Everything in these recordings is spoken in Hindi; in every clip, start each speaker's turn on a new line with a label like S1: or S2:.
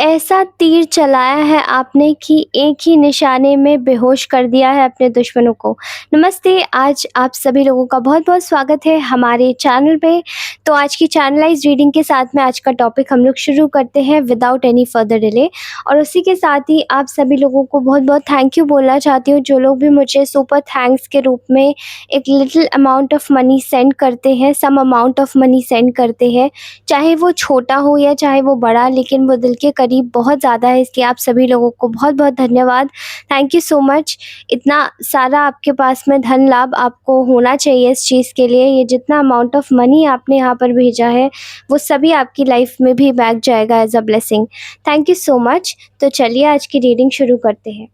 S1: ऐसा तीर चलाया है आपने कि एक ही निशाने में बेहोश कर दिया है अपने दुश्मनों को। नमस्ते, आज आप सभी लोगों का बहुत-बहुत स्वागत है हमारे चैनल पे। तो आज की चैनलाइज़्ड रीडिंग के साथ में आज का टॉपिक हम लोग शुरू करते हैं विदाउट एनी फर्दर डिले। और उसी के साथ ही आप सभी लोगों को बहुत-बहुत थैंक यू बोलना चाहती हूँ, जो लोग भी मुझे सुपर थैंक्स के रूप में एक little amount of money send करते हैं, some amount of money send करते हैं। चाहे वो छोटा हो या चाहे वो बड़ा, लेकिन वो दिल के करीब बहुत ज़्यादा है, इसलिए आप सभी लोगों को बहुत-बहुत धन्यवाद। Thank you so much. इतना सारा आपके पास में धन लाभ आपको होना चाहिए इस चीज़ के लिए। ये जितना अमाउंट ऑफ मनी आपने यहाँ पर भेजा है, वो सभी आपकी लाइफ में भी बैक जाएगा as a blessing. Thank you so much. तो चलिए आज की रीडिंग शुरू करते हैं।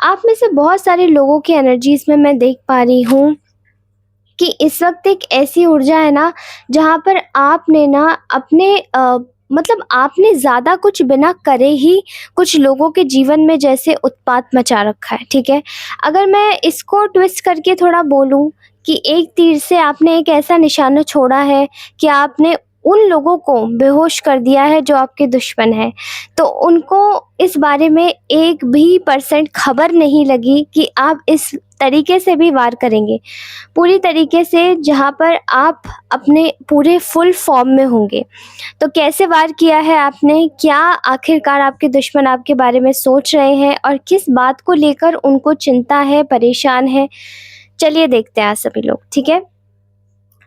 S1: आप में से बहुत सारे लोगों की एनर्जीज़ में मैं देख पा रही हूँ कि इस वक़्त एक ऐसी ऊर्जा है ना, जहाँ पर आपने ना अपने मतलब आपने ज़्यादा कुछ बिना करे ही कुछ लोगों के जीवन में जैसे उत्पात मचा रखा है, ठीक है? अगर मैं इसको ट्विस्ट करके थोड़ा बोलूँ कि एक तीर से आपने एक ऐसा निशाना छोड़ा है कि आपने उन लोगों को बेहोश कर दिया है जो आपके दुश्मन हैं। तो उनको इस बारे में एक भी परसेंट खबर नहीं लगी कि आप इस तरीके से भी वार करेंगे। पूरी तरीके से, जहाँ पर आप अपने पूरे फुल फॉर्म में होंगे। तो कैसे वार किया है आपने? क्या आखिरकार आपके दुश्मन आपके बारे में सोच रहे हैं और किस बात को लेकर उनको चिंता है, परेशान है? चलिए देखते हैं आज सभी लोग, ठीक है?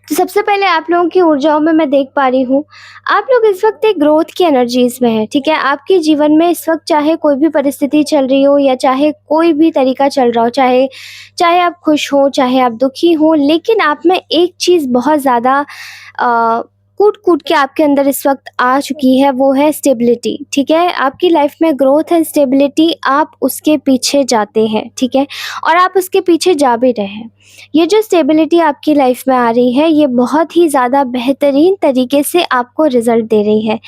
S1: तो सबसे पहले आप लोगों की ऊर्जाओं में मैं देख पा रही हूँ, आप लोग इस वक़्त एक ग्रोथ की एनर्जीज़ में हैं, ठीक है? आपके जीवन में इस वक़्त चाहे कोई भी परिस्थिति चल रही हो या चाहे कोई भी तरीका चल रहा हो, चाहे चाहे आप खुश हो, चाहे आप दुखी हो, लेकिन आप में एक चीज़ बहुत ज़्यादा कूट-कूट के आपके अंदर इस वक़्त आ चुकी है, वो है स्टेबिलिटी, ठीक है? आपकी लाइफ़ में ग्रोथ है, स्टेबिलिटी, आप उसके पीछे जाते हैं, ठीक है? और आप उसके पीछे जा भी रहे हैं। ये जो स्टेबिलिटी आपकी लाइफ में आ रही है, ये बहुत ही ज़्यादा बेहतरीन तरीके से आपको रिज़ल्ट दे रही है।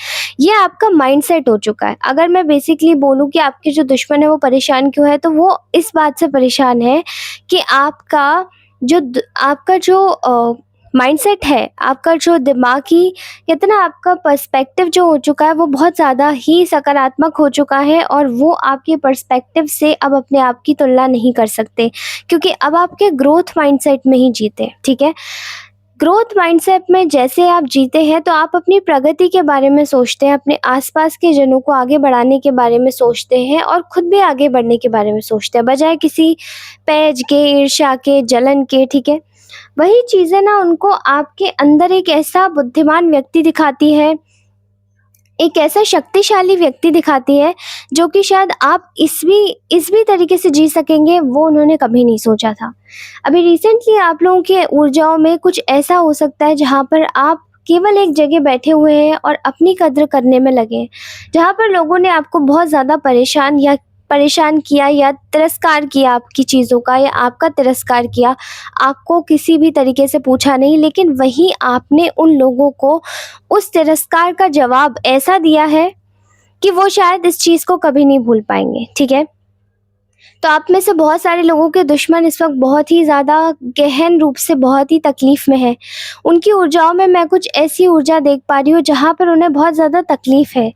S1: ये आपका माइंडसेट हो चुका है। अगर मैं बेसिकली बोलूँ कि आपके जो दुश्मन है वो परेशान क्यों है, तो वो इस बात से परेशान है कि आपका जो माइंडसेट है, आपका जो दिमागी इतना आपका पर्सपेक्टिव जो हो चुका है, वो बहुत ज़्यादा ही सकारात्मक हो चुका है और वो आपके पर्सपेक्टिव से अब अपने आप की तुलना नहीं कर सकते, क्योंकि अब आपके ग्रोथ माइंडसेट में ही जीते, ठीक है? ग्रोथ माइंडसेट में जैसे आप जीते हैं, तो आप अपनी प्रगति के बारे में सोचते हैं, अपने आसपास के जनों को आगे बढ़ाने के बारे में सोचते हैं और खुद भी आगे बढ़ने के बारे में सोचते हैं, बजाय किसी पेज के, ईर्ष्या के, जलन के, ठीक है? वही चीज़ें ना उनको आपके अंदर एक ऐसा बुद्धिमान व्यक्ति दिखाती है, एक ऐसा शक्तिशाली व्यक्ति दिखाती है, जो कि शायद आप इस भी तरीके से जी सकेंगे, वो उन्होंने कभी नहीं सोचा था। अभी रिसेंटली आप लोगों की ऊर्जाओं में कुछ ऐसा हो सकता है, जहाँ पर आप केवल एक जगह बैठे हुए हैं और अपनी कद्र करने में लगे हैं। जहाँ पर लोगों ने आपको बहुत ज़्यादा परेशान किया या तिरस्कार किया आपकी चीज़ों का, या आपका तिरस्कार किया, आपको किसी भी तरीके से पूछा नहीं, लेकिन वहीं आपने उन लोगों को उस तिरस्कार का जवाब ऐसा दिया है कि वो शायद इस चीज़ को कभी नहीं भूल पाएँगे, ठीक है? तो आप में से बहुत सारे लोगों के दुश्मन इस वक़्त बहुत ही ज़्यादा गहन रूप से बहुत ही तकलीफ़ में हैं। उनकी ऊर्जाओं में मैं कुछ ऐसी ऊर्जा देख पा रही हूँ, जहाँ पर उन्हें बहुत ज़्यादा तकलीफ़ है।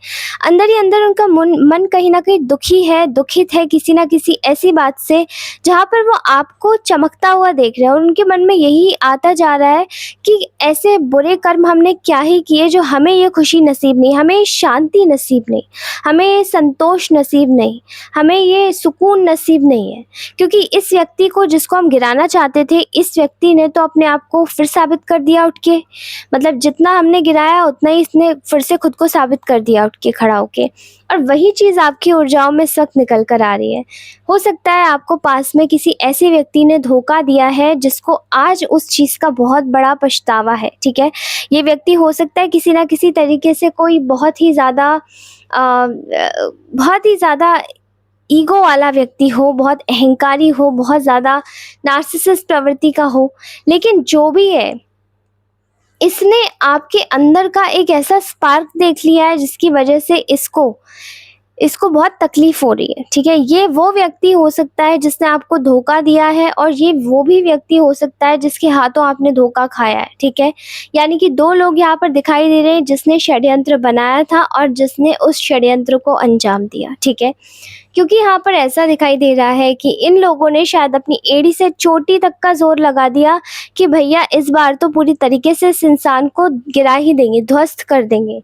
S1: अंदर ही अंदर उनका मन कहीं न कहीं दुखी है, दुखित है किसी न किसी ऐसी बात से, जहाँ पर वो आपको चमकता हुआ देख रहे हैं और उनके मन में यही आता जा रहा है कि ऐसे बुरे कर्म हमने क्या ही किए, जो हमें ये खुशी नसीब नहीं, हमें ये शांति नसीब नहीं, हमें ये संतोष नसीब नहीं, हमें ये सुकून नसीब नहीं है। क्योंकि इस व्यक्ति को, जिसको हम गिराना चाहते थे, इस व्यक्ति ने तो अपने आप को फिर साबित कर दिया उठ के। मतलब जितना हमने गिराया, उतना ही इसने फिर से खुद को साबित कर दिया उठ के, खड़ा होके। और वही चीज़ आपकी ऊर्जाओं में इस वक़्त निकल कर आ रही है। हो सकता है आपको पास में किसी ऐसे व्यक्ति ने धोखा दिया है, जिसको आज उस चीज़ का बहुत बड़ा पछतावा है, ठीक है? ये व्यक्ति हो सकता है किसी न किसी तरीके से कोई बहुत ही ज़्यादा ईगो वाला व्यक्ति हो, बहुत अहंकारी हो, बहुत ज़्यादा नार्सिसिस्ट प्रवृत्ति का हो। लेकिन जो भी है, इसने आपके अंदर का एक ऐसा स्पार्क देख लिया है, जिसकी वजह से इसको इसको बहुत तकलीफ़ हो रही है, ठीक है? ये वो व्यक्ति हो सकता है जिसने आपको धोखा दिया है और ये वो भी व्यक्ति हो सकता है जिसके हाथों आपने धोखा खाया है, ठीक है? यानी कि 2 लोग यहाँ पर दिखाई दे रहे हैं, जिसने षड्यंत्र बनाया था और जिसने उस षड्यंत्र को अंजाम दिया, ठीक है? क्योंकि यहाँ पर ऐसा दिखाई दे रहा है कि इन लोगों ने शायद अपनी एड़ी से चोटी तक का ज़ोर लगा दिया कि भैया इस बार तो पूरी तरीके से इस इंसान को गिरा ही देंगे, ध्वस्त कर देंगे।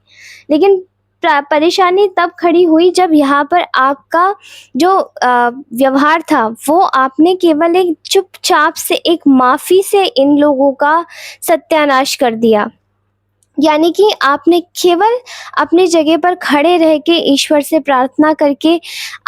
S1: लेकिन परेशानी तब खड़ी हुई जब यहाँ पर आपका जो व्यवहार था वो आपने केवल एक चुपचाप से एक माफ़ी से इन लोगों का सत्यानाश कर दिया। यानी कि आपने केवल अपनी जगह पर खड़े रह के ईश्वर से प्रार्थना करके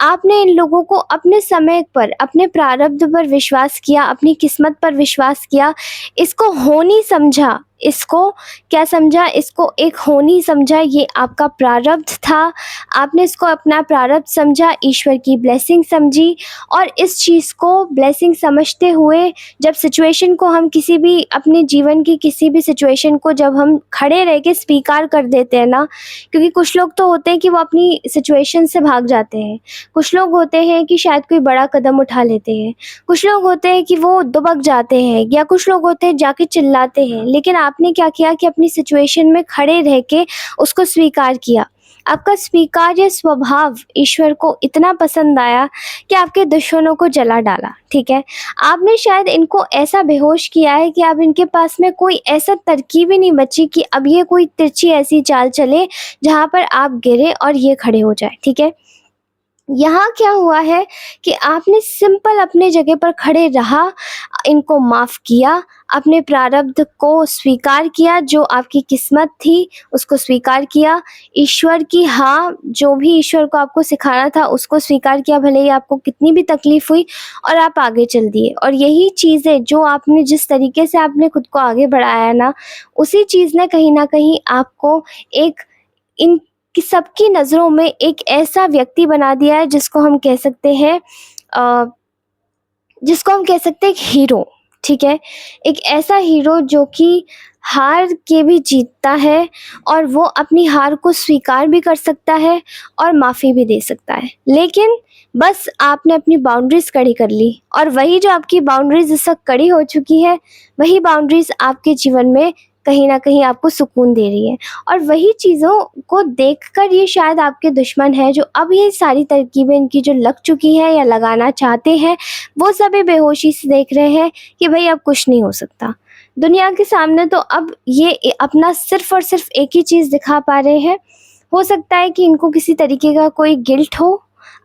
S1: आपने इन लोगों को अपने समय पर, अपने प्रारब्ध पर विश्वास किया, अपनी किस्मत पर विश्वास किया, इसको होनी समझा, इसको क्या समझा, इसको एक होनी समझा, ये आपका प्रारब्ध था। आपने इसको अपना प्रारब्ध समझा, ईश्वर की ब्लेसिंग समझी और इस चीज़ को ब्लेसिंग समझते हुए जब सिचुएशन को हम किसी भी अपने जीवन की किसी भी सिचुएशन को जब हम खड़े रह के स्वीकार कर देते हैं ना, क्योंकि कुछ लोग तो होते हैं कि वो अपनी सिचुएशन से भाग जाते हैं, कुछ लोग होते हैं कि शायद कोई बड़ा कदम उठा लेते हैं, कुछ लोग होते हैं कि वो दुबक जाते हैं या कुछ लोग होते हैं जाके चिल्लाते हैं। लेकिन आपने क्या किया कि अपनी सिचुएशन में खड़े रह के उसको स्वीकार किया। आपका स्वीकार्य स्वभाव ईश्वर को इतना पसंद आया कि आपके दुश्मनों को जला डाला, ठीक है? आपने शायद इनको ऐसा बेहोश किया है कि अब इनके पास में कोई ऐसा तरकीब ही नहीं बची कि अब ये कोई तिरछी ऐसी चाल चले जहाँ पर आप गिरे और ये खड़े हो जाए, ठीक है? यहाँ क्या हुआ है कि आपने सिंपल अपने जगह पर खड़े रहा, इनको माफ़ किया, अपने प्रारब्ध को स्वीकार किया, जो आपकी किस्मत थी उसको स्वीकार किया, ईश्वर की हाँ, जो भी ईश्वर को आपको सिखाना था उसको स्वीकार किया, भले ही आपको कितनी भी तकलीफ़ हुई और आप आगे चल दिए। और यही चीज़ें जो आपने जिस तरीके से आपने खुद को आगे बढ़ाया ना, उसी चीज़ ने कहीं न कहीं आपको एक इन कि सबकी नज़रों में एक ऐसा व्यक्ति बना दिया है जिसको हम कह सकते हैं एक हीरो, ठीक है? एक ऐसा हीरो जो कि हार के भी जीतता है और वो अपनी हार को स्वीकार भी कर सकता है और माफ़ी भी दे सकता है। लेकिन बस आपने अपनी बाउंड्रीज़ कड़ी कर ली और वही जो आपकी बाउंड्रीज़ इस वक़्त कड़ी हो चुकी है, वही बाउंड्रीज़ आपके जीवन में कहीं न कहीं आपको सुकून दे रही है। और वही चीज़ों को देखकर ये शायद आपके दुश्मन हैं जो अब ये सारी तरकीबें इनकी जो लग चुकी हैं या लगाना चाहते हैं, वो सभी बेहोशी से देख रहे हैं कि भई अब कुछ नहीं हो सकता। दुनिया के सामने तो अब ये अपना सिर्फ़ और सिर्फ़ एक ही चीज़ दिखा पा रहे हैं। हो सकता है कि इनको किसी तरीके का कोई गिल्ट हो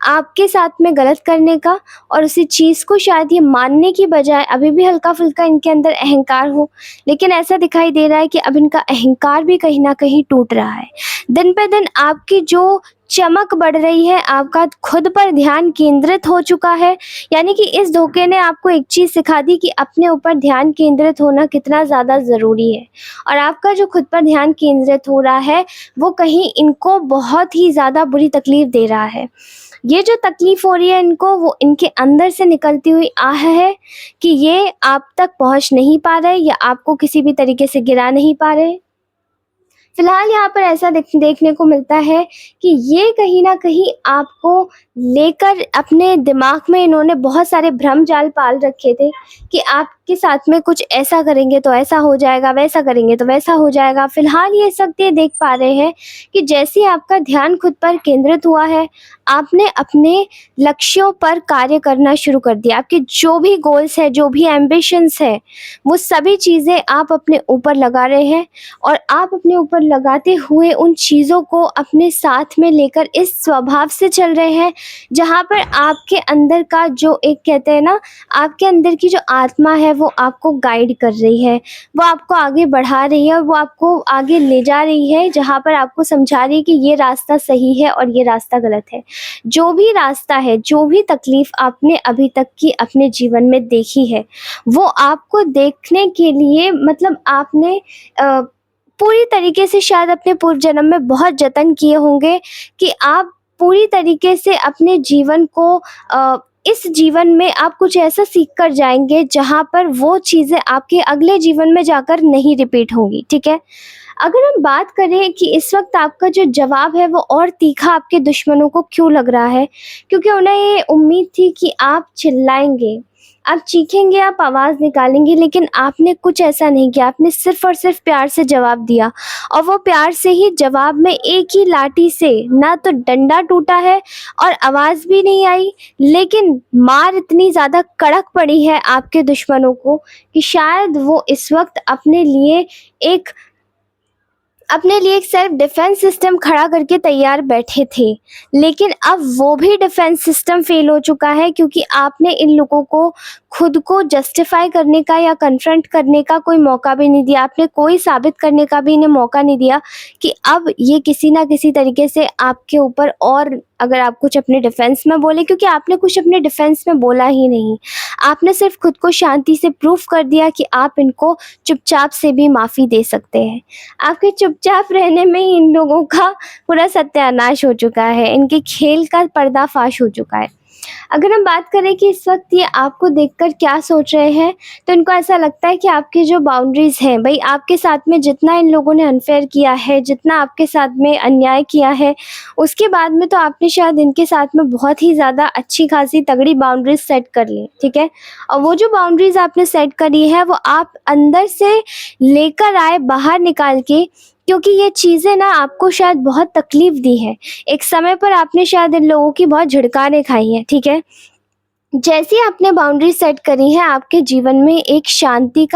S1: आपके साथ में गलत करने का और उसी चीज़ को शायद ये मानने की बजाय अभी भी हल्का-फुल्का इनके अंदर अहंकार हो। लेकिन ऐसा दिखाई दे रहा है कि अब इनका अहंकार भी कहीं न कहीं टूट रहा है। दिन पे दिन आपकी जो चमक बढ़ रही है, आपका खुद पर ध्यान केंद्रित हो चुका है। यानी कि इस धोखे ने आपको एक चीज़ सिखा दी कि अपने ऊपर ध्यान केंद्रित होना कितना ज़्यादा ज़रूरी है। और आपका जो खुद पर ध्यान केंद्रित हो रहा है, वो कहीं इनको बहुत ही ज़्यादा बुरी तकलीफ़ दे रहा है। ये जो तकलीफ़ हो रही है इनको, वो इनके अंदर से निकलती हुई आह है कि ये आप तक पहुँच नहीं पा रहे या आपको किसी भी तरीके से गिरा नहीं पा रहे। फ़िलहाल यहाँ पर ऐसा देखने को मिलता है कि ये कहीं न कहीं आपको लेकर अपने दिमाग में इन्होंने बहुत सारे भ्रम जाल पाल रखे थे कि आपके साथ में कुछ ऐसा करेंगे तो ऐसा हो जाएगा, वैसा करेंगे तो वैसा हो जाएगा। फ़िलहाल ये सब ये देख पा रहे हैं कि जैसे ही आपका ध्यान खुद पर केंद्रित हुआ है, आपने अपने लक्ष्यों पर कार्य करना शुरू कर दिया। आपके जो भी गोल्स हैं, जो भी एम्बिशंस हैं, वो सभी चीज़ें आप अपने ऊपर लगा रहे हैं और आप अपने ऊपर लगाते हुए उन चीज़ों को अपने साथ में लेकर इस स्वभाव से चल रहे हैं, जहाँ पर आपके अंदर का जो एक कहते हैं ना, आपके अंदर की जो आत्मा है वो आपको गाइड कर रही है, वो आपको आगे बढ़ा रही है और वो आपको आगे ले जा रही है, जहाँ पर आपको समझा रही है कि ये रास्ता सही है और ये रास्ता गलत है। जो भी रास्ता है, जो भी तकलीफ़ आपने अभी तक की अपने जीवन में देखी है, वो आपको देखने के लिए मतलब आपने पूरी तरीके से शायद अपने पूर्व जन्म में बहुत जतन किए होंगे कि आप पूरी तरीके से अपने जीवन को इस जीवन में आप कुछ ऐसा सीख कर जाएँगे जहाँ पर वो चीज़ें आपके अगले जीवन में जाकर नहीं रिपीट होंगी, ठीक है? अगर हम बात करें कि इस वक़्त आपका जो जवाब है वो और तीखा आपके दुश्मनों को क्यों लग रहा है? क्योंकि उन्हें ये उम्मीद थी कि आप चिल्लाएँगे, आप चीखेंगे, आप आवाज़ निकालेंगे, लेकिन आपने कुछ ऐसा नहीं किया। आपने सिर्फ़ और सिर्फ़ प्यार से जवाब दिया, और वो प्यार से ही जवाब में एक ही लाठी से ना तो डंडा टूटा है और आवाज़ भी नहीं आई, लेकिन मार इतनी ज़्यादा कड़क पड़ी है आपके दुश्मनों को कि शायद वो इस वक़्त अपने लिए एक सेल्फ डिफेंस सिस्टम खड़ा करके तैयार बैठे थे। लेकिन अब वो भी डिफेंस सिस्टम फेल हो चुका है, क्योंकि आपने इन लोगों को खुद को जस्टिफाई करने का या कन्फ्रंट करने का कोई मौका भी नहीं दिया। आपने कोई साबित करने का भी इन्हें मौका नहीं दिया कि अब ये किसी ना किसी तरीके से आपके ऊपर, और अगर आप कुछ अपने डिफेंस में बोले, क्योंकि आपने कुछ अपने डिफेंस में बोला ही नहीं। आपने सिर्फ खुद को शांति से प्रूफ कर दिया कि आप इनको चुपचाप से भी माफ़ी दे सकते हैं। आपके चुपचाप रहने में ही इन लोगों का पूरा सत्यानाश हो चुका है, इनके खेल का पर्दाफ़ाश हो चुका है। अगर हम बात करें कि इस वक़्त ये आपको देखकर क्या सोच रहे हैं, तो इनको ऐसा लगता है कि आपकी जो बाउंड्रीज़ हैं, भई आपके साथ में जितना इन लोगों ने अनफ़ेयर किया है, जितना आपके साथ में अन्याय किया है, उसके बाद में तो आपने शायद इनके साथ में बहुत ही ज़्यादा अच्छी खासी तगड़ी बाउंड्रीज़ सेट कर ली, ठीक है? और वो जो बाउंड्रीज़ आपने सेट करी है, वो आप अंदर से लेकर आए बाहर निकाल के, क्योंकि ये चीज़ें ना आपको शायद बहुत तकलीफ़ दी हैं। एक समय पर आपने शायद इन लोगों की बहुत झिड़कारें खाई हैं, ठीक है? जैसे ही आपने बाउंड्री सेट करी है, आपके जीवन में एक शांति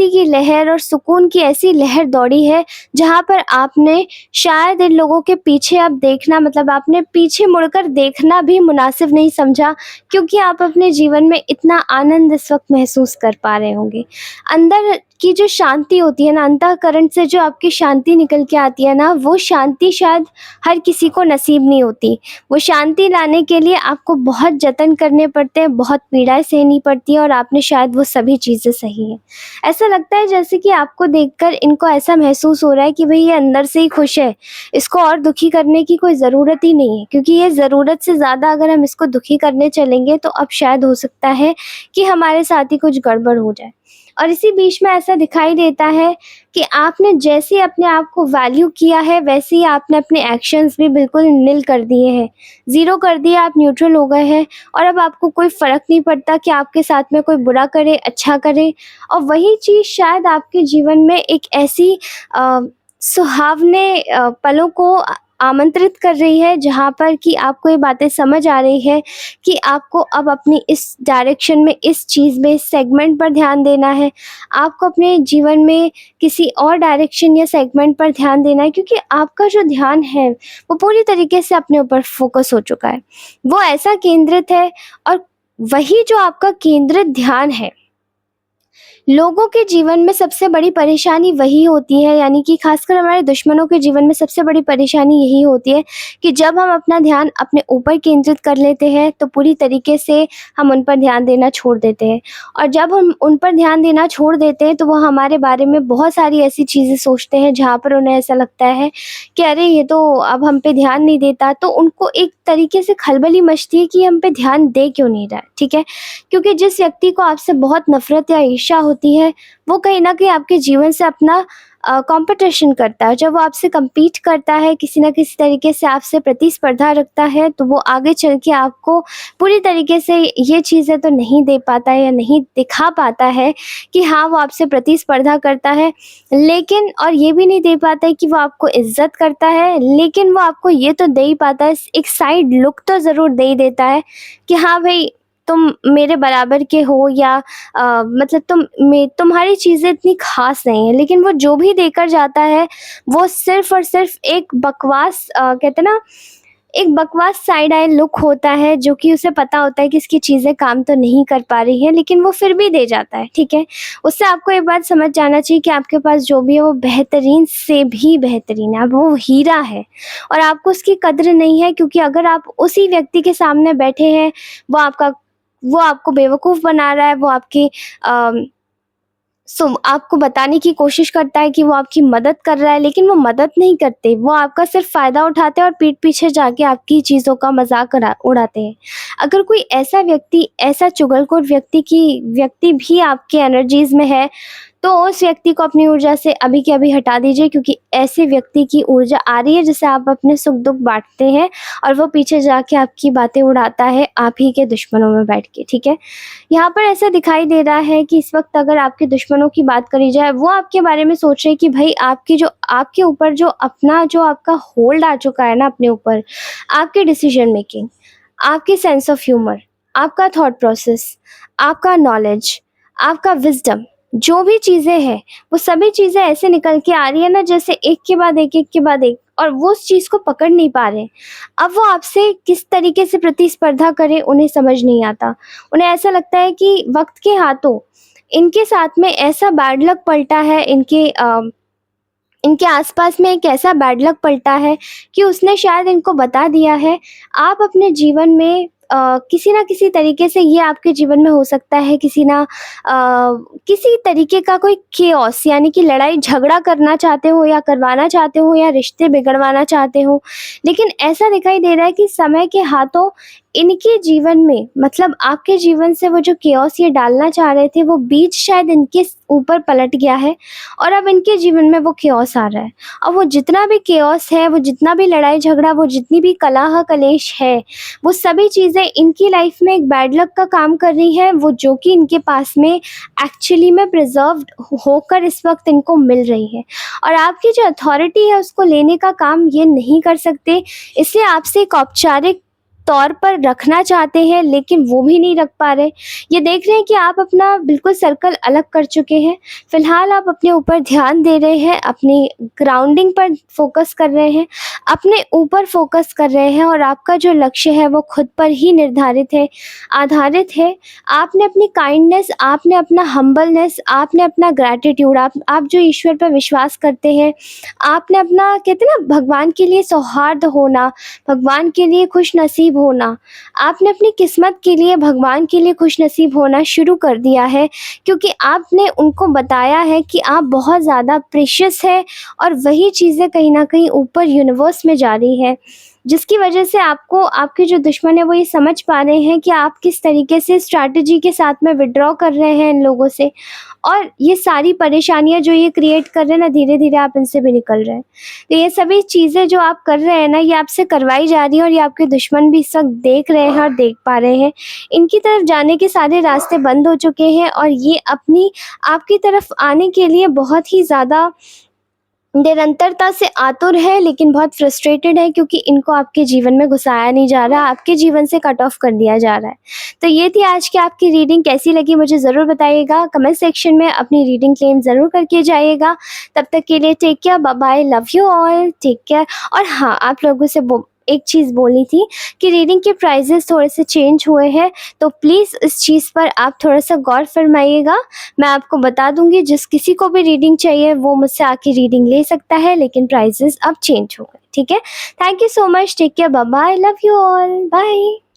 S1: की लहर और सुकून की ऐसी लहर दौड़ी है, जहाँ पर आपने शायद इन लोगों के पीछे अब देखना, मतलब आपने पीछे मुड़कर देखना भी मुनासिब नहीं समझा, क्योंकि आप अपने जीवन में इतना आनंद इस वक़्त महसूस कर पा रहे होंगे। अंदर की जो शांति होती है ना, अंतःकरण से जो आपकी शांति निकल के आती है ना, वो शांति शायद हर किसी को नसीब नहीं होती। वो शांति लाने के लिए आपको बहुत जतन करने पड़ते हैं, बहुत पीड़ाएँ सहनी पड़ती हैं, और आपने शायद वो सभी चीज़ें सही हैं। ऐसा लगता है जैसे कि आपको देखकर इनको ऐसा महसूस हो रहा है कि भई ये अंदर से ही खुश है, इसको और दुखी करने की कोई ज़रूरत ही नहीं है, क्योंकि ये ज़रूरत से ज़्यादा अगर हम इसको दुखी करने चलेंगे तो अब शायद हो सकता है कि हमारे साथ ही कुछ गड़बड़ हो जाए। और इसी बीच में ऐसा दिखाई देता है कि आपने जैसे अपने आप को वैल्यू किया है, वैसे ही आपने अपने एक्शंस भी बिल्कुल निल कर दिए हैं, ज़ीरो कर दिया, आप न्यूट्रल हो गए हैं, और अब आपको कोई फ़र्क नहीं पड़ता कि आपके साथ में कोई बुरा करे, अच्छा करे। और वही चीज़ शायद आपके जीवन में एक ऐसी अ, सुहावने पलों को आमंत्रित कर रही है, जहाँ पर कि आपको ये बातें समझ आ रही है कि आपको अब अपनी इस डायरेक्शन में, इस चीज़ में, इस सेगमेंट पर ध्यान देना है। आपको अपने जीवन में किसी और डायरेक्शन या सेगमेंट पर ध्यान देना है, क्योंकि आपका जो ध्यान है, वो पूरी तरीके से अपने ऊपर फ़ोकस हो चुका है। वो ऐसा केंद्रित है, और वही जो आपका केंद्रित ध्यान है, लोगों के जीवन में सबसे बड़ी परेशानी वही होती है, यानी कि खासकर हमारे दुश्मनों के जीवन में सबसे बड़ी परेशानी यही होती है कि जब हम अपना ध्यान अपने ऊपर केंद्रित कर लेते हैं, तो पूरी तरीके से हम उन पर ध्यान देना छोड़ देते हैं। और जब हम उन पर ध्यान देना छोड़ देते हैं, तो वो हमारे बारे में बहुत सारी ऐसी चीज़ें सोचते हैं, जहाँ पर उन्हें ऐसा लगता है कि अरे ये तो अब हम पे ध्यान नहीं देता, तो उनको एक तरीके से खलबली मचती है कि हम पे ध्यान दे क्यों नहीं रहा है, ठीक है? क्योंकि जिस व्यक्ति को आपसे बहुत नफ़रत या ईर्ष्या होती है, वो कहीं न कहीं आपके जीवन से अपना कॉम्पिटिशन करता है। जब वो आपसे कम्पीट करता है, किसी न किसी तरीके से आपसे प्रतिस्पर्धा रखता है, तो वो आगे चल के आपको पूरी तरीके से ये चीज़ें तो नहीं दे पाता है या नहीं दिखा पाता है कि हाँ, वो आपसे प्रतिस्पर्धा करता है। लेकिन और ये भी नहीं दे पाता है कि वो आपको इज़्ज़त करता है, लेकिन वो आपको ये तो दे ही पाता है, एक साइड लुक तो ज़रूर दे ही देता है कि हाँ भई, तुम मेरे बराबर के हो, या मतलब तुम्हारी चीज़ें इतनी ख़ास नहीं है। लेकिन वो जो भी देकर जाता है, वो सिर्फ़ और सिर्फ़ एक बकवास, कहते हैं ना, एक बकवास साइड आई लुक होता है, जो कि उसे पता होता है कि इसकी चीज़ें काम तो नहीं कर पा रही हैं, लेकिन वो फिर भी दे जाता है, ठीक है? उससे आपको ये बात समझ जाना चाहिए कि आपके पास जो भी है, वो बेहतरीन से भी बेहतरीन है। अब वो हीरा है, और आपको उसकी कद्र नहीं है, क्योंकि अगर आप उसी व्यक्ति के सामने बैठे हैं, वो आपको बेवकूफ़ बना रहा है, वो आपको बताने की कोशिश करता है कि वो आपकी मदद कर रहा है, लेकिन वो मदद नहीं करते, वो आपका सिर्फ़ फ़ायदा उठाते हैं और पीठ पीछे जाके आपकी चीज़ों का मज़ाक उड़ाते हैं। अगर कोई ऐसा व्यक्ति, ऐसा चुगलखोर व्यक्ति भी आपके एनर्जीज़ में है, तो उस व्यक्ति को अपनी ऊर्जा से अभी के अभी हटा दीजिए, क्योंकि ऐसे व्यक्ति की ऊर्जा आ रही है जिससे आप अपने सुख-दुःख बाँटते हैं और वो पीछे जाके आपकी बातें उड़ाता है आप ही के दुश्मनों में बैठ के, ठीक है? यहाँ पर ऐसा दिखाई दे रहा है कि इस वक़्त अगर आपके दुश्मनों की बात करी जाए, वो आपके बारे में सोच रहे हैं कि भई आपके ऊपर जो आपका होल्ड आ चुका है ना अपने ऊपर, आपकी डिसीज़न मेकिंग, आपकी सेंस ऑफ ह्यूमर, आपका थॉट प्रोसेस, आपका नॉलेज, आपका विज़डम, जो भी चीज़ें हैं, वो सभी चीज़ें ऐसे निकल के आ रही है ना जैसे एक के बाद एक, एक के बाद एक, और वो उस चीज़ को पकड़ नहीं पा रहे। अब वो आपसे किस तरीके से प्रतिस्पर्धा करें उन्हें समझ नहीं आता। उन्हें ऐसा लगता है कि वक़्त के हाथों इनके साथ में ऐसा बैड लक पलटा है, इनके आसपास में एक ऐसा बैड लक पलटा है कि उसने शायद इनको बता दिया है। आप अपने जीवन में किसी न किसी तरीके से, ये आपके जीवन में हो सकता है किसी तरीके का कोई केओस, यानी कि लड़ाई झगड़ा करना चाहते हो या करवाना चाहते हो या रिश्ते बिगड़वाना चाहते हो। लेकिन ऐसा दिखाई दे रहा है कि समय के हाथों इनके जीवन में, मतलब आपके जीवन से वो जो केओस ये डालना चाह रहे थे, वो बीज शायद इनके ऊपर पलट गया है और अब इनके जीवन में वो केओस आ रहा है। और वो जितना भी केओस है, वो जितना भी लड़ाई झगड़ा, वो जितनी भी कलह कलेश है, वो सभी चीज़ें इनकी लाइफ में एक बैड लक का काम कर रही हैं, वो जो कि इनके पास में एक्चुअली में प्रिजर्व्ड होकर इस वक्त इनको मिल रही है। और आपकी जो अथॉरिटी है उसको लेने का काम ये नहीं कर सकते, इसलिए आपसे एक औपचारिक तौर पर रखना चाहते हैं, लेकिन वो भी नहीं रख पा रहे। ये देख रहे हैं कि आप अपना बिल्कुल सर्कल अलग कर चुके हैं। फ़िलहाल आप अपने ऊपर ध्यान दे रहे हैं, अपनी ग्राउंडिंग पर फ़ोकस कर रहे हैं, अपने ऊपर फ़ोकस कर रहे हैं, और आपका जो लक्ष्य है वो खुद पर ही निर्धारित है, आधारित है। आपने अपनी काइंडनेस, आपने अपना हम्बलनेस, आपने अपना ग्रैटिट्यूड, आप जो ईश्वर पर विश्वास करते हैं, आपने अपना, कहते हैं ना, भगवान के लिए सौहार्द होना, भगवान के लिए खुशनसीब होना, आपने अपनी किस्मत के लिए, भगवान के लिए खुशनसीब होना शुरू कर दिया है, क्योंकि आपने उनको बताया है कि आप बहुत ज़्यादा प्रेशियस है, और वही चीज़ें कहीं न कहीं ऊपर यूनिवर्स में जा रही है, जिसकी वजह से आपको, आपके जो दुश्मन है वो ये समझ पा रहे हैं कि आप किस तरीके से स्ट्रैटेजी के साथ में विथड्रॉ कर रहे हैं इन लोगों से, और ये सारी परेशानियाँ जो ये क्रिएट कर रहे हैं ना, धीरे-धीरे आप इनसे भी निकल रहे हैं। तो ये सभी चीज़ें जो आप कर रहे हैं ना, ये आपसे करवाई जा रही हैं, और ये आपके दुश्मन भी इस वक़्त देख रहे हैं और देख पा रहे हैं। इनकी तरफ जाने के सारे रास्ते बंद हो चुके हैं, और ये आपकी तरफ आने के लिए बहुत ही ज़्यादा निरंतरता से आतुर है, लेकिन बहुत फ्रस्ट्रेटेड है, क्योंकि इनको आपके जीवन में घुसाया नहीं जा रहा, आपके जीवन से कट ऑफ कर दिया जा रहा है। तो ये थी आज की आपकी रीडिंग, कैसी लगी मुझे ज़रूर बताइएगा। कमेंट सेक्शन में अपनी रीडिंग क्लेम ज़रूर करके जाइएगा। तब तक के लिए take care, bye bye, love you all, take care. और हाँ, आप लोगों से एक चीज़ बोलनी थी कि रीडिंग के प्राइजेस थोड़े से चेंज हुए हैं, तो प्लीज़ इस चीज़ पर आप थोड़ा-सा गौर फरमाइएगा। मैं आपको बता दूँगी, जिस किसी को भी रीडिंग चाहिए वो मुझसे आके रीडिंग ले सकता है, लेकिन प्राइजेस अब चेंज हो गए, ठीक है? Thank you so much, take care, bye bye, love you all, bye.